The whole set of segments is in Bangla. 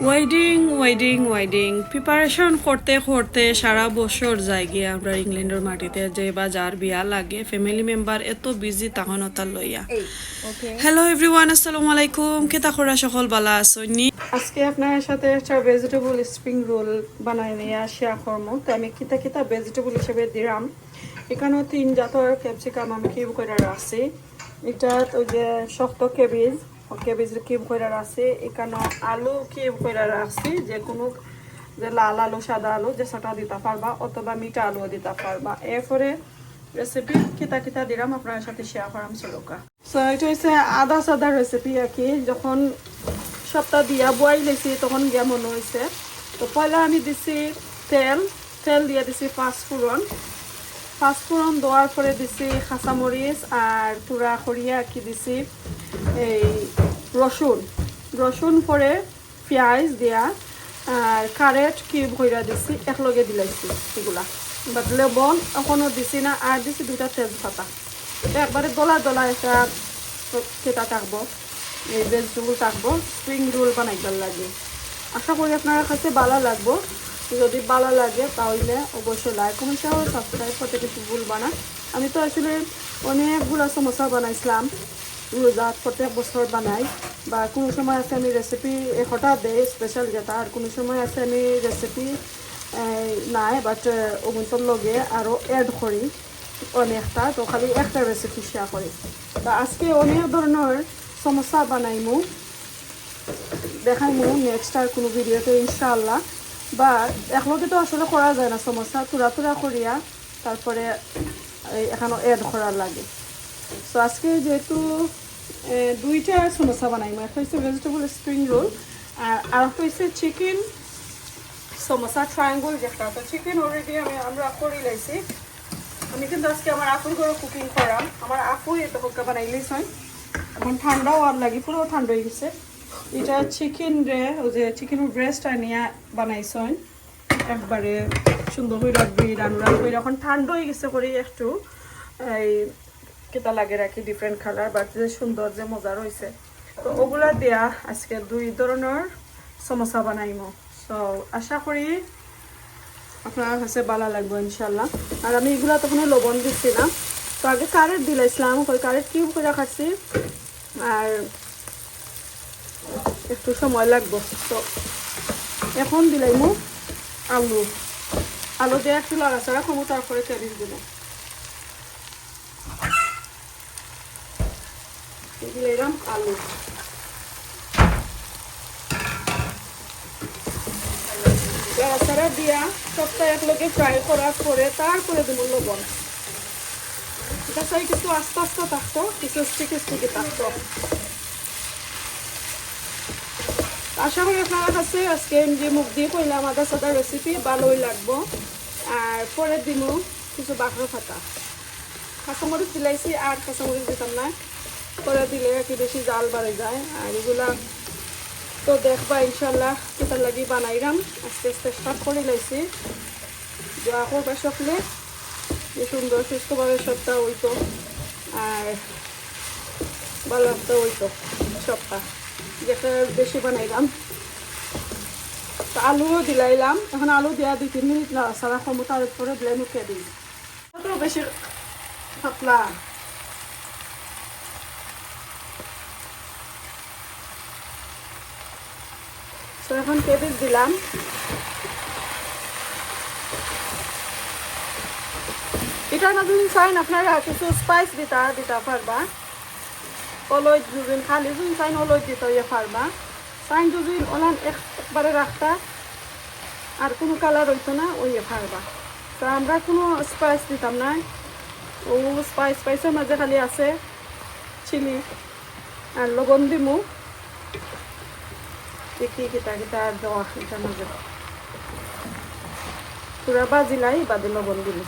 ওয়েডিং প্রিপারেশন করতে করতে সারা বছর যাই গিয়ে আমরা ইংল্যান্ডের মাটিতে যে বা যার বিয়া লাগে ফ্যামিলি মেম্বার এত বিজি তখন ওটা লইয়া হ্যালো এভরিওয়ান আসসালামু আলাইকুম কেতা খোরা সকল বালা আসনি আজকে আপনার সাথে একটা ভেজিটেবল স্প্রিং রোল বানাই নিয়ে শেয়ার করবো তো আমি কিতা কিতা ভেজিটেবল হিসেবে দিলাম এখানেও 3 জাতের ক্যাপসিকাম আমি কিউব করে রাখছি এটা ওই যে শক্ত কেবেজ কিউব করে রাখছি এখানে আলু কিউব করে রাখছি যে কোনো যে লাল আলু সাদা আলু যে সেটা দিতে পারবা অথবা মিঠা আলুও দিতে পারবা এরপরে রেসিপি কিতা কিতা দিলাম আপনার সাথে শেয়ার করাম চলুকা সো এটা হচ্ছে আদা সাদা রেসিপি আর কি যখন সবটা দিয়া বয়াই লেছি তখন গিয়া মনে হয়েছে তো পয়লা আমি দিছি তেল দিয়ে দিছি পাঁচফোড়ন দেওয়ার পরে দিছি কাঁচামরিচ আর পুরা খড়িয়া কি দিছি এই রসুন পরে পেঁয়াজ দিয়া আর কারেট কিউব কইরা দিছি একলগে দিলাইছি এগুলা বাট লবণ এখনও দিছি না আর দিছি 2টা তেজপাতা একবারে দলা একটা কেটা থাকবো এই ভেজিটেবল থাকবো স্প্রিং রোল বানাইবার লাগে আশা করি আপনার কাছে ভালো লাগবো যদি ভালো লাগে তাহলে অবশ্যই লাইক কমেন্ট শেয়ার সাবস্ক্রাইব করতে কিছু ভুলবা না আমি তো আসলে অনেকগুলো সমস্যা বানাইছিলাম রোজাত প্রত্যেক বছর বানাই বা কোনো সময় আছে আমি রেসিপি হঠাৎ দেয় স্পেশাল যেটা আর কোনো সময় আছে আমি রেসিপি নাই বাট ওগুলোর লগে আরও অ্যাড করি অনেকটা তো খালি একটা রেসিপি শেয়ার করি তো আজকে অনেক ধরনের সমস্যা বানাইমু দেখাইমু নেক্সট আর কোনো ভিডিওতে ইনশাআল্লাহ বা একলগে তো আসলে করা যায় না সমস্যা তুরা করিয়া তারপরে এখানে অ্যাড করার লাগে সো আজকে যেহেতু 2টা সমস্যা বানাইমু একটা হচ্ছে ভেজিটেবল স্প্রিং রোল আর একটা হচ্ছে চিকেন সমস্যা ট্রায়াঙ্গল যেটা তো চিকেন অলরেডি আমরা করে লাইছি আমি কিন্তু আজকে আমার আপুর ঘরে কুকিং করাম আমার আপু এটা হোকা বানাইলেই হয় এখন ঠান্ডাও আর লাগি পুরো ঠান্ডা হয়ে গেছে এটা চিকেন ওই যে চিকেনের ব্রেস্ট আনিয়া বানাইছেন একবারে সুন্দর করে রাখবি রান্না করে এখন ঠান্ডা হয়ে গেছে করে একটু এই কেটা লাগে রাখি ডিফারেন্ট কালার বাট যে সুন্দর যে মজার হয়েছে তো ওগুলা দেয়া আজকে 2 ধরনের সমোসা বানাইমো সো আশা করি আপনার কাছে ভালো লাগবে ইনশাল্লাহ আর আমি এগুলা তখন লবণ দিচ্ছি না তো আগে কারেট দিলাইছিলাম ওই কারেট কিউব করে রাখাচ্ছি আর একটু সময় লাগবে তো এখন দিলাইমু আলু দিয়ে একটু লাড়াচাড়া কমু তারপরে কেবিজ দিব দিলাম আলু লাড়াচাড়া দিয়া সবটা একলগে ফ্রাই করার পরে তারপরে দিব লবণ এটা চাই কিছু আস্তে আস্তে থাকতো কিছু স্টিকি থাকতো আশা করি আপনার কাছে আজকে যে মুখ দিয়ে কইলাম আদা সাদা রেসিপি ভালোই লাগবো আর পরে দিমু কিছু বাকরো ফাটা কাঁচামরিচ দিলাইছি আর কাঁচামরিচ দিতাম না পরে দিলে একটু বেশি জাল বাড়ে যায় আর এগুলা তো দেখবা ইনশাল্লাহ কেটার লাগি বানাইলাম আস্তে আস্তে স্টার্ট করে লাইছি দোয়া করবা সকলে যে সুন্দর সুস্থভাবে সবটা হইতো আর ভালো একটা হইতো সবটা যেটা বেশি বানাইলাম তো আলুও দিলাইলাম এখন আলু দেওয়া 2-3 মিনিট সারা ক্ষমতা তার উপরে দিলে মুখে দিই তো বেশি পাতলা তো এখন কেবিজ দিলাম এটা না যদি চাইন আপনারা কিছু স্পাইস দিতে পারবা অলয় দুদিন খালি যদি চাইন অলয় দিতে পারবা চাইন যদি ওলান একবারে রাখতা আর কোনো কালার হইতো না ওই পারবা তো আমরা কোনো স্পাইস দিতাম না ও স্পাইসের মাঝে খালি আছে চিলি আর লবণ দিমু দেখি কিতা আর দেওয়া এটার মাঝে পুরা বাজিলাই বাদে লবণ দিলি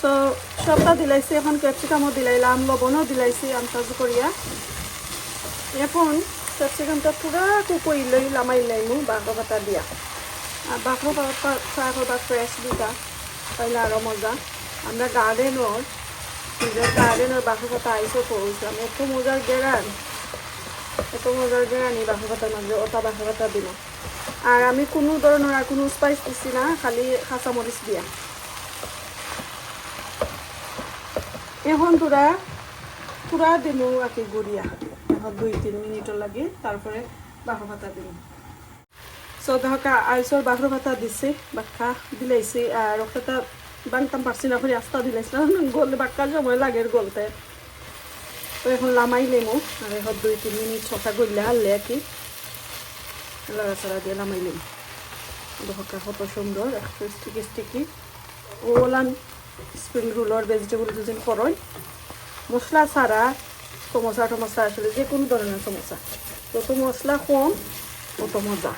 তো সবটা দিলাইছি এখন ক্যাপসিকামও দিলাইলাম লবণও দিলাইছি আন্দাজ করিয়া এখন ক্যাপসিকামটা পুরা কুকুই লামাই লাইমু বাঁকড়ো পাতা দিয়া আর বাঁকড়ো পাতা ফ্রাই করবা ফ্রেশ দিতা তাইলে আরও মজা আমরা গার্ডেনের বাঁকড়ো পাতা আইসও করছিলাম এত মজার গেরান এত মজার বিরিয়ানি বাঁশের পাতার মাঝে ওটা বাঁশের পাতা দিব। আর আমি কোনো ধরনের আর কোনো স্পাইস দিচ্ছি না, খালি কাঁচামরিচ দিয়া। এখন পুরা দিন আর কি গুড়িয়া, এখন 2-3 মিনিটও লাগে, তারপরে বাঁশের পাতা দিব। সো দেখা আইসর বাঁশের পাতা দিছি, বাক্কা দিলাইছি। আর ওটা বাংতাম পারছি না, করে আস্তা দিলাইছিলাম, গলতে বাক্কার সময় লাগে গলতে। তো এখন লামাই লেমু, আর এখন 2-3 মিনিট ছটা গললে হারলে আর কি লাড়াচাড়া দিয়ে লামাই লেমু। দেখা কত সুন্দর একটু স্টিকি স্টিকি। ওলান স্প্রিং রোলর ভেজিটেবল দুদিন করই মশলা ছাড়া সমোসা টমোসা, আসলে যে কোনো ধরনের সমোসা যত মশলা কম অত মজা।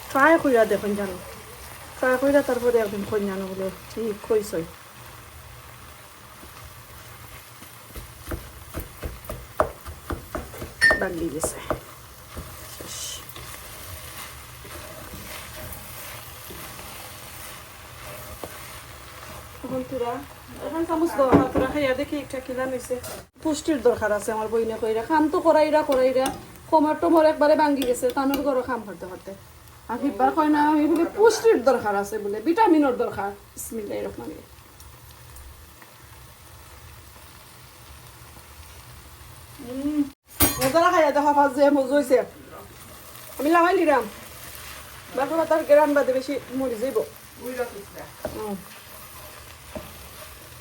ট্রাই কইরা দেখুন জানো, ট্রাই কইরা তারপরে একদিন কই জানো বলে ঠিক কইসই। বাগলি গেছে এখন তোরা এখন চামচ দরকার, তোরা খাইয়া দেখি একটা কিনা নিছে। পুষ্টির দরকার আছে আমার বইনে কইরা, খাম তো করাইরা কোমর টোমর একবারে ভাঙ্গি গেছে, তানোর ঘরও খাম করতে করতে। আর ফিরবার কয় না আমি বলে পুষ্টির দরকার আছে, বলে ভিটামিনের দরকার। বিসমিল্লাহির রহমানির রহিম। মজারা খাইয়া দেখা পাঁচ যে মজা হয়েছে। আমি লামাই লিরাম, বাপা তার গ্রাম বাদে বেশি মরি যাইব।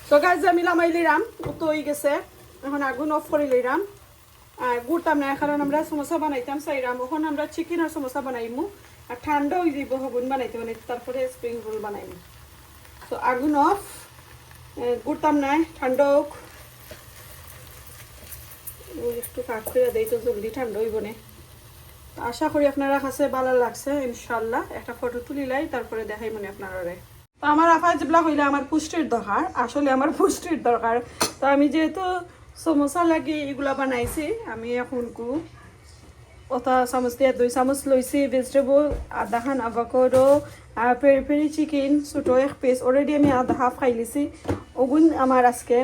তো গাছ আমি লামাই লিরাম, তো হয়ে গেছে। এখন আগুন অফ করে লিরাম। আর গুড়তাম না, কারণ আমরা সমোসা বানাইতাম চাইরাম। এখন আমরা চিকেনের সমোসা বানাইমু, আর ঠান্ডা হয়ে যাব হবুন বানাইতে বানাইতে, তারপরে স্প্রিং রোল বানাইমু। তো আগুন অফ, গুড়তাম নাই, ঠান্ডা হোক। একটু কাট করে দেই তো জলদি ঠান্ডা হইব না। আশা করি আপনারা কাছে ভালো লাগছে ইনশাল্লাহ। একটা ফটো তুলি লাই, তারপরে দেখাই মনে আপনারা। তো আমার আফা যেগুলা হইলে আমার পুষ্টির দরকার, আসলে আমার পুষ্টির দরকার। তো আমি যেহেতু সমোসা লাগে এগুলা বানাইছি, আমি এখন ওটা চামচ দিয়ে 2 চামচ লইছি ভেজিটেবল, আধা খান আভাকাডো, আর পেরি পেরি চিকেন ছোটো 1 পিস অলরেডি আমি আধা হাফ খাই লিছি। ওগুন আমার আজকে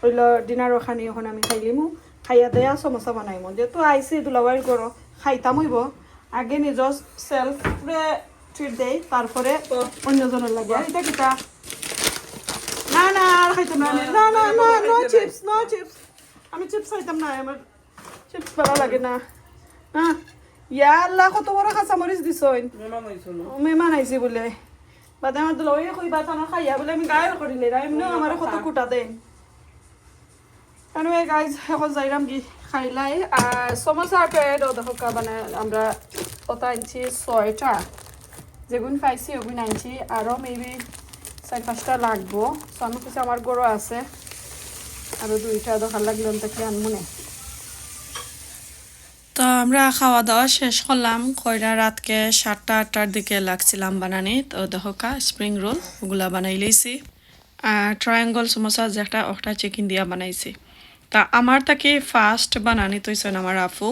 হইল ডিনারও খানি, এখন আমি খাই লিমু। খাইয়া দেয়া সমোসা বানাইমু, যেহেতু আইসি দুলাবাড়ির ঘর খাইতাম হইব। আগে নিজের সেলফে ট্রিট দেই, তারপরে অন্যজনের লাগে। এটা কিটা না না আর খাইতাম না, না না না নো চিপস, নো চিপস। আমি চিপস খাইতাম না, আমার চিপস ভালো লাগে না। হ্যাঁ ইয়া আল্লাহ, কত বড় কাঁচামরিচ দিছইন, মেহমান আইছি বলে। বাদে আমার দুলাবাড়ি কইবা আমার খাইয়া বলে আমি গায়ের করিলে এমনি আমার কত কুটা দেন। anyway guys, এখন যাইরাম কি খাইলাই। আর সমোসার পেট ও দেখা মানে আমরা ওটা আনছি 6টা, যেগুন পাইছি ওগুন আনছি, আরও মেবি 4-5টা লাগবো। সো আমি কিছু আমার গরু আছে, আরও 2টা দোকান লাগলে থেকে আনমনে। তো আমরা খাওয়া দাওয়া শেষ করলাম, কয়টা রাতকে 7টা-8টার দিকে লাগছিলাম বানানি। তো দেখো স্প্রিং রোল ওগুলা বানাই লইছি, আর ট্রায়াঙ্গল সমোসা যেটা ওটা চিকেন দিয়া বানাইছি। তা আমার তাকে ফার্স্ট বানানি তৈছেন আমার আফু।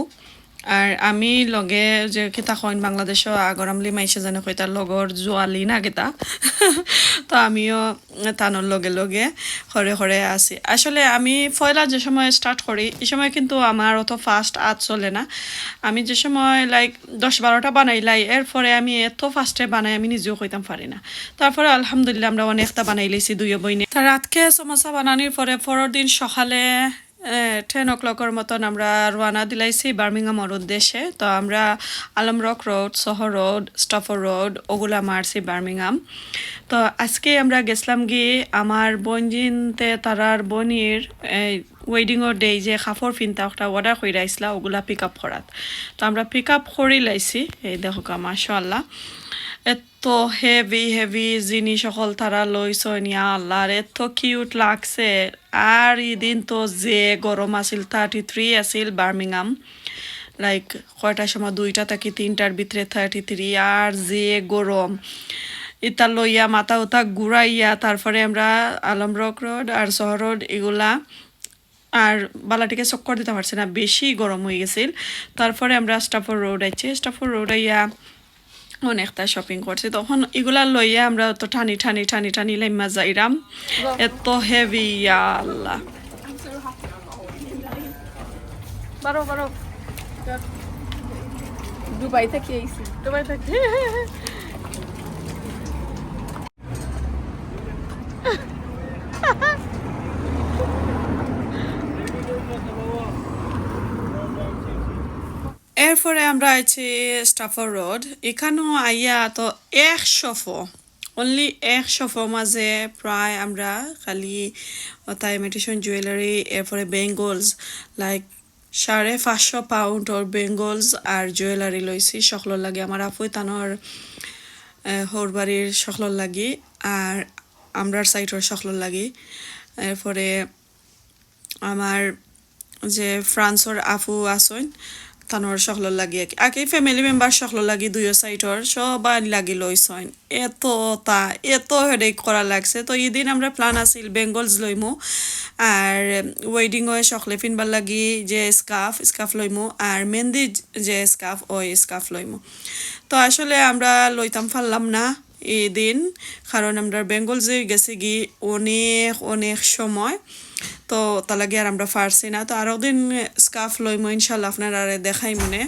আর আমি লগে যে কিতা কইন বাংলাদেশও আগরামলি মাইসে জানে কইতা লগর জোয়ালি না কিতা। তো আমিও তানোর লগে লগে হরে হরে আছি। আসলে আমি ফয়লা যে সময় স্টার্ট করি এই সময় কিন্তু আমার অত ফাস্ট আজ চলে না। আমি যে সময় লাইক 10-12টা বানাইলাই, এরপরে আমি এত ফাস্টে বানাই আমি নিজেও কইতাম পারি না। তারপরে আলহামদুলিল্লাহ আমরা অনেকটা বানাই লইছি দুইও বইনে। তা রাতকে সমোসা বানানির পরের দিন সকালে 10 o'clockর মতন আমরা রওনা দিলাইছি বার্মিংহামের উদ্দেশ্যে। তো আমরা আলমরক রোড, শহর রোড, স্টাফর রোড ওগুলা মারছি বার্মিংহাম। তো আজকে আমরা গেছিলাম গিয়ে আমার বোনজিনতে তারার বনির ওয়েডিংয়ের ডে যে কাপড় পিনতা একটা অর্ডার করে আইসলা ওগুলা পিক আপ করাত। তো আমরা পিক আপ করে লাইছি, এই দেখো মাশাআল্লাহ এত হেভি জিনিস সকল তারা লইছেন, ইয়া আল্লাহ এত কিউট লাগছে। আর এদিন তো যে গরম আছিল 33 আছিল বার্মিংহাম, লাইক কয়টার সময় 2টা থেকে 3টার ভিতরে 33, আর যে গরম ইতা লইয়া মাথা উতা ঘুরাইয়া তারপরে আমরা আলমরক রোড আর শহর রোড এগুলা আর বালাটিকে চক্কর দিতে পারছি না, বেশি গরম হয়ে গেছিল। তারপরে আমরা স্টাফর রোড আইছি, স্টাফর রোড আইয়া অনেকটা শপিং করছি। তখন এগুলা লইয়া আমরা তো টানি লাইমা যাইরাম, এত হেভি আল্লাহ। বারো দুবাই থেকে আইছি দুবাই থেকে এরপরে আমরা আছি স্টাফার রোড এখানেও আইয়া তো 100 অনলি 100 মাঝে প্রায় আমরা খালি তাই ইমিটেশন জুয়েলারি এরপরে বেঙ্গলস লাইক 550 পাউন্ড ওর বেঙ্গলস আর জুয়েলারি লইছি সকলের লাগে আমার আপুই তানোর হরবাড়ির সকলের লাগি আর আমরার সাইটর সকলের লাগি এরপরে আমার যে ফ্রান্সর আফু আসন তানোর সকলের লাগি আগে ফ্যামিলি মেম্বার সকলের লাগি দুইও সাইটর সবাই লাগি লইছইন এত হেডেক করা লাগছে তো এদিন আমরা প্ল্যান আছিল বেঙ্গলস লইমু আর ওয়েডিং ওয়ে সকলে ফিনবার লাগি যে স্কাফ লইমু আর মেহেন্দি যে স্কাফ লইমু তো আসলে আমরা লইতাম পারলাম না এদিন কারণ আমরা বেঙ্গলসে গেছি গি অনেক সময় তো তালাগে আর আমরা পারছি না তো আরও দিন স্কাফ লইমু ইনশাল্লাহ আপনারা দেখাই মনে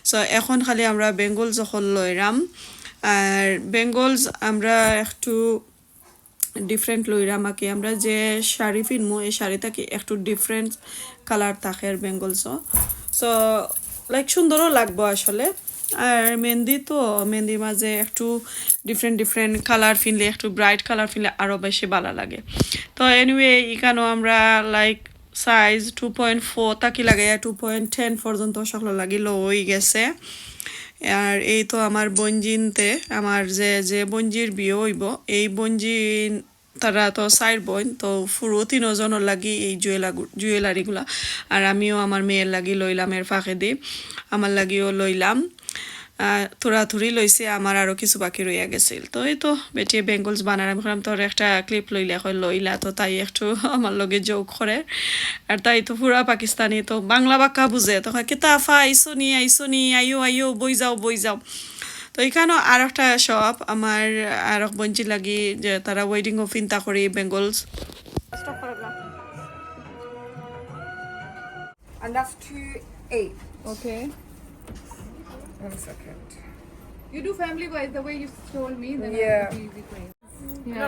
সো এখন খালি আমরা বেঙ্গল যখন লইরাম আর বেঙ্গলস আমরা একটু ডিফারেন্ট লইরাম আকি আমরা যে শাড়ি কিনমু এই শাড়িটাকে একটু ডিফারেন্ট কালার থাকে আর বেঙ্গলসও সো লাইক সুন্দরও লাগবো আসলে আর মেহেন্দির মাঝে একটু ডিফারেন্ট কালার ফিনলে একটু ব্রাইট কালার ফিনলে আরও বেশি ভালো লাগে তো এনিওয়ে এখানেও আমরা লাইক সাইজ 2.4 তাকি লাগাইয়া 2.10 পর্যন্ত সকল লাগি লই গেছে আর এই তো আমার বঞ্জিনতে আমার যে বঞ্জির বিয়ে হইব এই বঞ্জিন তারা তো সাইড বোন তো পুরো 3 জনের লাগি এই জুয়েলারিগুলা আর আমিও আমার মেয়ের লাগি লইলাম এর ফাঁকে দি আমার লাগিও লইলাম থোড়াথুড়ি লইছে আমার আরও কিছু বাকি রইয়া গেছিল তো এই তো বেটিয়ে বেঙ্গলস বানার আমি বললাম তোর একটা ক্লিপ লইলা তো তাই একটু আমার লগে যোগ করে আর তাই তো পুরা পাকিস্তানি তো বাংলা বাক্কা বুঝে তো কিতাফা আইসো নি আইও বই যাও তো এখানেও আর একটা শপ আমার আর এক বঞ্চি লাগি যে তারা ওয়েডিং ও ফিনতা করি Bengal's and that's 2.8 okay 1 second You do family wise the way you told me, then Yeah. it'll be easy for you. Yeah.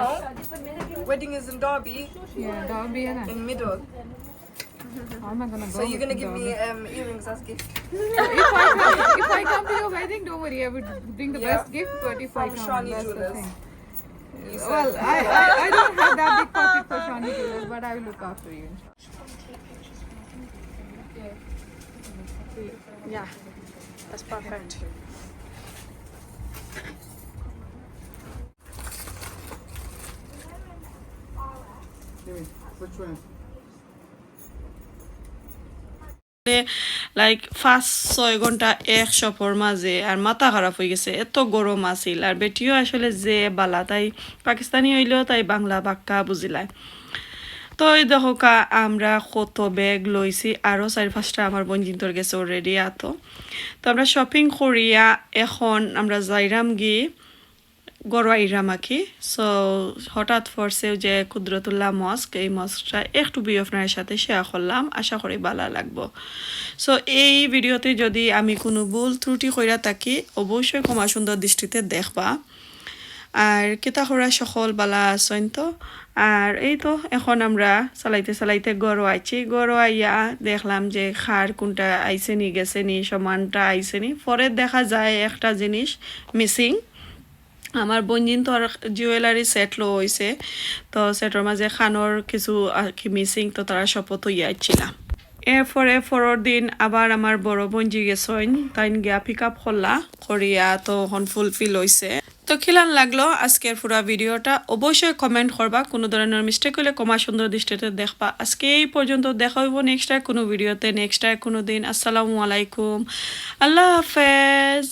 no wedding is in Derby Yeah, that'll be enough. in middle How am I gonna go? so you're gonna with give me Derby? earrings as gift If I come to your wedding, don't worry, I would bring the Yeah. best gift. But if I From come, Shani that's the Jewellers. thing. You said- Well, I don't have that big pocket for Shani Jewellers, but I will look after you. yeah that's perfect Which one? Like 5-6 ঘন্টা এক সফর মাঝে আর মাথা খারাপ হয়ে গেছে এত গরম আছিল আর বেটিও আসলে যে বালা তাই পাকিস্তানি হইলেও তাই বাংলা বাক্কা বুঝিলায় তো এই দেখো আমরা কত ব্যাগ লইছি আরও 4-5টা আমার বঞ্জিন্তর গেছে অলরেডি তো আমরা শপিং করিয়া এখন আমরা যাইরাম গিয়ে গড় আইরামাকি সো হঠাৎ ফরসেও যে কুদরতুল্লাহ মস্ক এই মস্কটা একটু আপনার সাথে শেয়ার করলাম আশা করি ভালো লাগবো সো এই ভিডিওতে যদি আমি কোনো ভুল ত্রুটি কইরা থাকি অবশ্যই ক্ষমা সুন্দর দৃষ্টিতে দেখবা আর কিতা করা সকল বালা আছেন তো আর এই তো এখন আমরা চালাইতে গড় আইছি গড় আইয়া দেখলাম যে খার কোনটা আইছে নি গেছে নি সমানটা আইছে নি পরে দেখা যায় একটা জিনিস মিসিং আমার বঞ্জিন তো আর জুয়েলারি সেট লো হয়েছে তো সেটের মাঝে খানোর কিছু মিসিং তো তারা শপথ হইয়া আইছিলাম এরপরে পরের দিন আবার আমার বড় বঞ্জি গেছেন তাই গিয়া পিক আপ করিয়া তো এখন ফুলফিল হয়েছে তো খিলান লাগলো আজকের পুরা ভিডিওটা অবশ্যই কমেন্ট করবা কোনো ধরনের মিস্টেক হলে কমা সুন্দর দৃষ্টিতে দেখবা আজকে এই পর্যন্ত দেখা হইব নেক্সট কোনো ভিডিওতে নেক্সট কোনো দিন আসসালামু আলাইকুম আল্লাহ হাফেজ